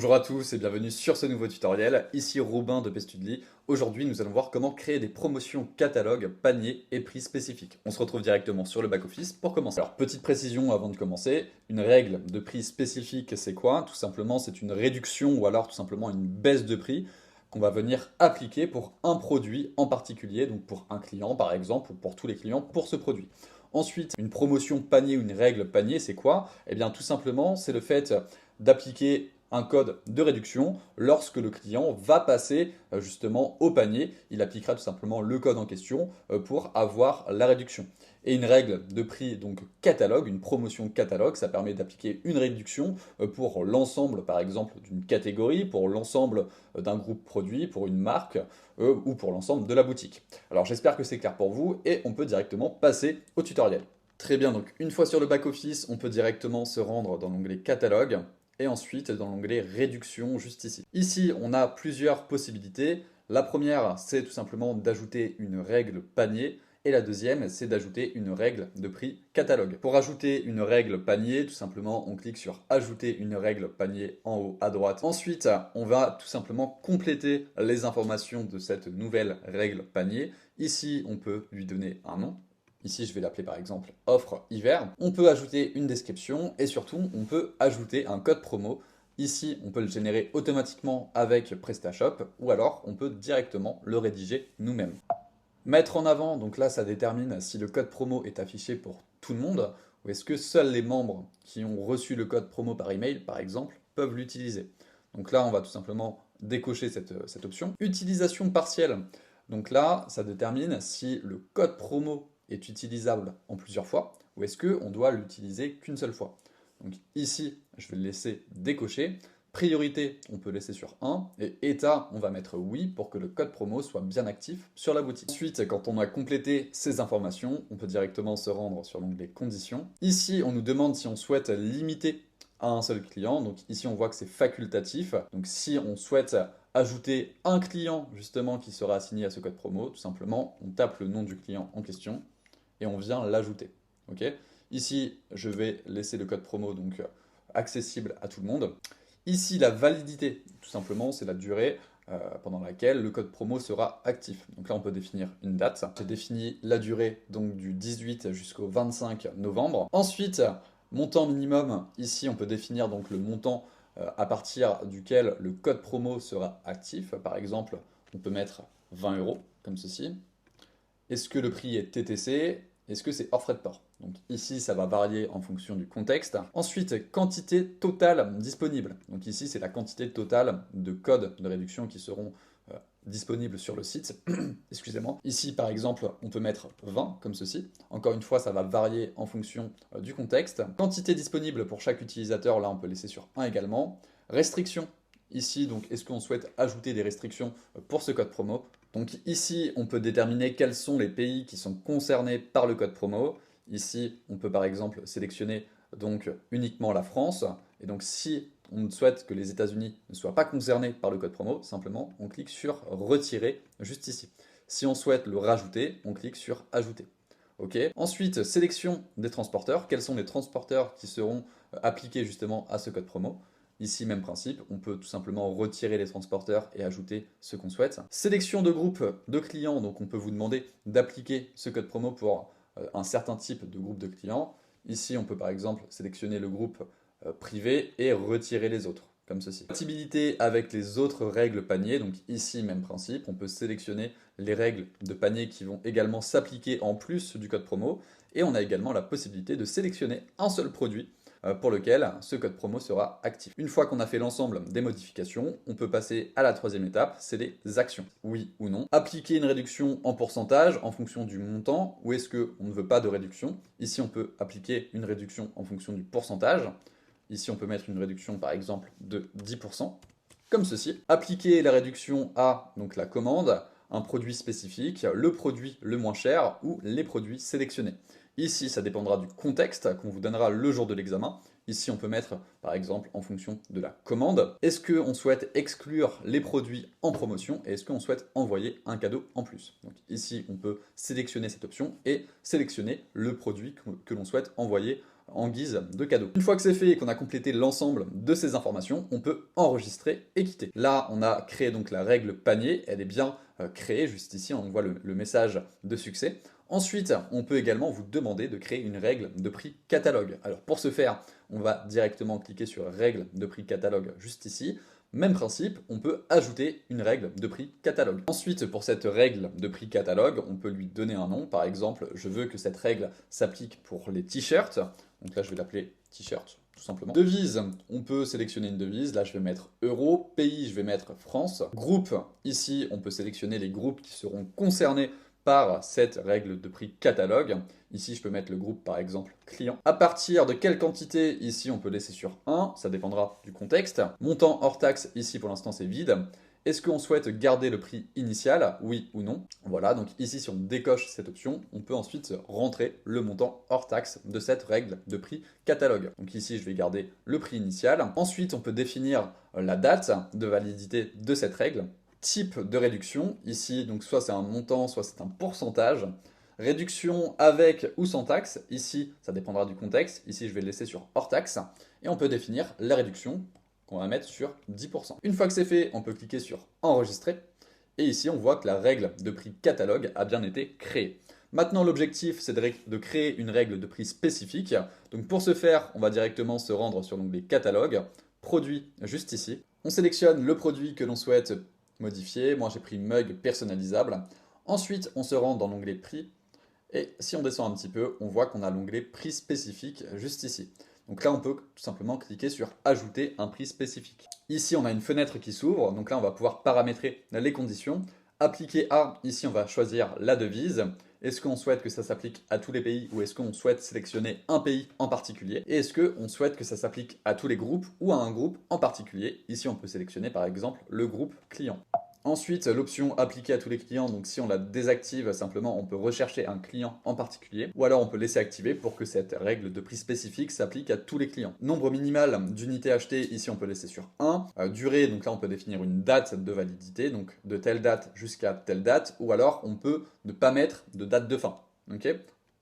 Bonjour à tous et bienvenue sur ce nouveau tutoriel, ici Robin de Pestudly. Aujourd'hui nous allons voir comment créer des promotions catalogues, paniers et prix spécifiques. On se retrouve directement sur le back-office pour commencer. Alors petite précision avant de commencer, une règle de prix spécifique c'est quoi? Tout simplement c'est une réduction ou alors tout simplement une baisse de prix qu'on va venir appliquer pour un produit en particulier, donc pour un client par exemple ou pour tous les clients pour ce produit. Ensuite, une promotion panier ou une règle panier, c'est quoi? Eh bien tout simplement c'est le fait d'appliquer un code de réduction lorsque le client va passer justement au panier. Il appliquera tout simplement le code en question pour avoir la réduction. Et une règle de prix donc catalogue, une promotion catalogue, ça permet d'appliquer une réduction pour l'ensemble par exemple d'une catégorie, pour l'ensemble d'un groupe produit, pour une marque ou pour l'ensemble de la boutique. Alors j'espère que c'est clair pour vous et on peut directement passer au tutoriel. Très bien, donc une fois sur le back-office, on peut directement se rendre dans l'onglet catalogue et ensuite dans l'onglet réduction juste ici. Ici, on a plusieurs possibilités. La première, c'est tout simplement d'ajouter une règle panier et la deuxième, c'est d'ajouter une règle de prix catalogue. Pour ajouter une règle panier, tout simplement, on clique sur ajouter une règle panier en haut à droite. Ensuite, on va tout simplement compléter les informations de cette nouvelle règle panier. Ici, on peut lui donner un nom. Ici, je vais l'appeler par exemple offre hiver. On peut ajouter une description et surtout, on peut ajouter un code promo. Ici, on peut le générer automatiquement avec PrestaShop ou alors on peut directement le rédiger nous-mêmes. Mettre en avant, donc là, ça détermine si le code promo est affiché pour tout le monde ou est-ce que seuls les membres qui ont reçu le code promo par email, par exemple, peuvent l'utiliser. Donc là, on va tout simplement décocher cette option. Utilisation partielle. Donc là, ça détermine si le code promo est utilisable en plusieurs fois ou est-ce qu'on doit l'utiliser qu'une seule fois. Donc ici, je vais le laisser décocher. Priorité, on peut laisser sur 1 et état, on va mettre oui pour que le code promo soit bien actif sur la boutique. Ensuite, quand on a complété ces informations, on peut directement se rendre sur l'onglet conditions. Ici, on nous demande si on souhaite limiter à un seul client. Donc ici, on voit que c'est facultatif. Donc si on souhaite ajouter un client justement qui sera assigné à ce code promo, tout simplement, on tape le nom du client en question et on vient l'ajouter. Ok. Ici, je vais laisser le code promo donc accessible à tout le monde. Ici, la validité, tout simplement, c'est la durée pendant laquelle le code promo sera actif. Donc là, on peut définir une date. J'ai défini la durée donc du 18 jusqu'au 25 novembre. Ensuite, montant minimum. Ici, on peut définir donc le montant à partir duquel le code promo sera actif. Par exemple, on peut mettre 20 euros, comme ceci. Est-ce que le prix est TTC? Est-ce que c'est hors frais de port? Donc ici, ça va varier en fonction du contexte. Ensuite, quantité totale disponible. Donc ici, c'est la quantité totale de codes de réduction qui seront disponibles sur le site. Excusez-moi. Ici, par exemple, on peut mettre 20, comme ceci. Encore une fois, ça va varier en fonction du contexte. Quantité disponible pour chaque utilisateur, là, on peut laisser sur 1 également. Restriction. Ici, donc, est-ce qu'on souhaite ajouter des restrictions pour ce code promo? Donc ici, on peut déterminer quels sont les pays qui sont concernés par le code promo. Ici, on peut par exemple sélectionner donc uniquement la France. Et donc si on souhaite que les États-Unis ne soient pas concernés par le code promo, simplement on clique sur retirer juste ici. Si on souhaite le rajouter, on clique sur ajouter. Ok. Ensuite, sélection des transporteurs. Quels sont les transporteurs qui seront appliqués justement à ce code promo? Ici, même principe, on peut tout simplement retirer les transporteurs et ajouter ce qu'on souhaite. Sélection de groupe de clients, donc on peut vous demander d'appliquer ce code promo pour un certain type de groupe de clients. Ici, on peut par exemple sélectionner le groupe privé et retirer les autres, comme ceci. Compatibilité avec les autres règles panier, donc ici, même principe, on peut sélectionner les règles de panier qui vont également s'appliquer en plus du code promo. Et on a également la possibilité de sélectionner un seul produit pour lequel ce code promo sera actif. Une fois qu'on a fait l'ensemble des modifications, on peut passer à la troisième étape, c'est les actions. Oui ou non. Appliquer une réduction en pourcentage en fonction du montant, ou est-ce qu'on ne veut pas de réduction? Ici, on peut appliquer une réduction en fonction du pourcentage. Ici, on peut mettre une réduction par exemple de 10%, comme ceci. Appliquer la réduction à donc la commande, un produit spécifique, le produit le moins cher ou les produits sélectionnés. Ici, ça dépendra du contexte qu'on vous donnera le jour de l'examen. Ici, on peut mettre, par exemple, en fonction de la commande. Est-ce qu'on souhaite exclure les produits en promotion et est-ce qu'on souhaite envoyer un cadeau en plus? Donc ici, on peut sélectionner cette option et sélectionner le produit que l'on souhaite envoyer en guise de cadeau. Une fois que c'est fait et qu'on a complété l'ensemble de ces informations, on peut enregistrer et quitter. Là, on a créé donc la règle panier, elle est bien créée, juste ici on voit le message de succès. Ensuite, on peut également vous demander de créer une règle de prix catalogue. Alors pour ce faire, on va directement cliquer sur règle de prix catalogue juste ici. Même principe, on peut ajouter une règle de prix catalogue. Ensuite, pour cette règle de prix catalogue, on peut lui donner un nom. Par exemple, je veux que cette règle s'applique pour les t-shirts. Donc là, je vais l'appeler t-shirt, tout simplement. Devise, on peut sélectionner une devise. Là, je vais mettre euro. Pays, je vais mettre France. Groupe, ici, on peut sélectionner les groupes qui seront concernés par cette règle de prix catalogue. Ici, je peux mettre le groupe, par exemple, client. À partir de quelle quantité, ici, on peut laisser sur 1, ça dépendra du contexte. Montant hors taxe, ici, pour l'instant, c'est vide. Est-ce qu'on souhaite garder le prix initial, oui ou non? Voilà, donc ici, si on décoche cette option, on peut ensuite rentrer le montant hors taxe de cette règle de prix catalogue. Donc ici, je vais garder le prix initial. Ensuite, on peut définir la date de validité de cette règle. Type de réduction, ici, donc soit c'est un montant, soit c'est un pourcentage. Réduction avec ou sans taxe, ici, ça dépendra du contexte. Ici, je vais le laisser sur hors taxe. Et on peut définir la réduction qu'on va mettre sur 10%. Une fois que c'est fait, on peut cliquer sur enregistrer. Et ici, on voit que la règle de prix catalogue a bien été créée. Maintenant, l'objectif, c'est de créer une règle de prix spécifique. Donc pour ce faire, on va directement se rendre sur l'onglet catalogue, produit juste ici. On sélectionne le produit que l'on souhaite modifier. Moi, j'ai pris mug personnalisable. Ensuite, on se rend dans l'onglet prix. Et si on descend un petit peu, on voit qu'on a l'onglet prix spécifique juste ici. Donc là, on peut tout simplement cliquer sur ajouter un prix spécifique. Ici, on a une fenêtre qui s'ouvre. Donc là, on va pouvoir paramétrer les conditions. Appliquer à, ici, on va choisir la devise. Est-ce qu'on souhaite que ça s'applique à tous les pays ou est-ce qu'on souhaite sélectionner un pays en particulier? Et est-ce qu'on souhaite que ça s'applique à tous les groupes ou à un groupe en particulier? Ici, on peut sélectionner par exemple le groupe client. Ensuite, l'option appliquer à tous les clients, donc si on la désactive, simplement on peut rechercher un client en particulier, ou alors on peut laisser activer pour que cette règle de prix spécifique s'applique à tous les clients. Nombre minimal d'unités achetées, ici on peut laisser sur 1. Durée, donc là on peut définir une date de validité, donc de telle date jusqu'à telle date, ou alors on peut ne pas mettre de date de fin. Ok ?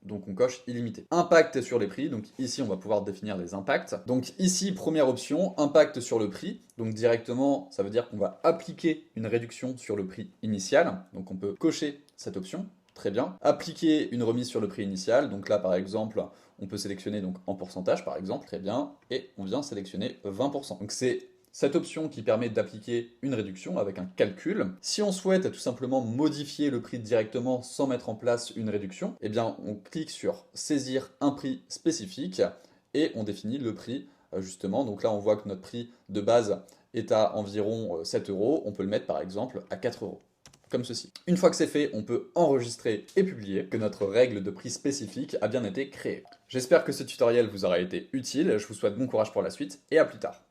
Donc on coche illimité. Impact sur les prix, donc ici on va pouvoir définir les impacts. Donc ici, première option, impact sur le prix. Donc directement, ça veut dire qu'on va appliquer une réduction sur le prix initial. Donc on peut cocher cette option, très bien. Appliquer une remise sur le prix initial, donc là par exemple, on peut sélectionner donc en pourcentage par exemple, très bien. Et on vient sélectionner 20%. Donc c'est cette option qui permet d'appliquer une réduction avec un calcul. Si on souhaite tout simplement modifier le prix directement sans mettre en place une réduction, eh bien on clique sur saisir un prix spécifique et on définit le prix justement. Donc là on voit que notre prix de base est à environ 7 euros. On peut le mettre par exemple à 4 euros. Comme ceci. Une fois que c'est fait, on peut enregistrer et publier que notre règle de prix spécifique a bien été créée. J'espère que ce tutoriel vous aura été utile. Je vous souhaite bon courage pour la suite et à plus tard.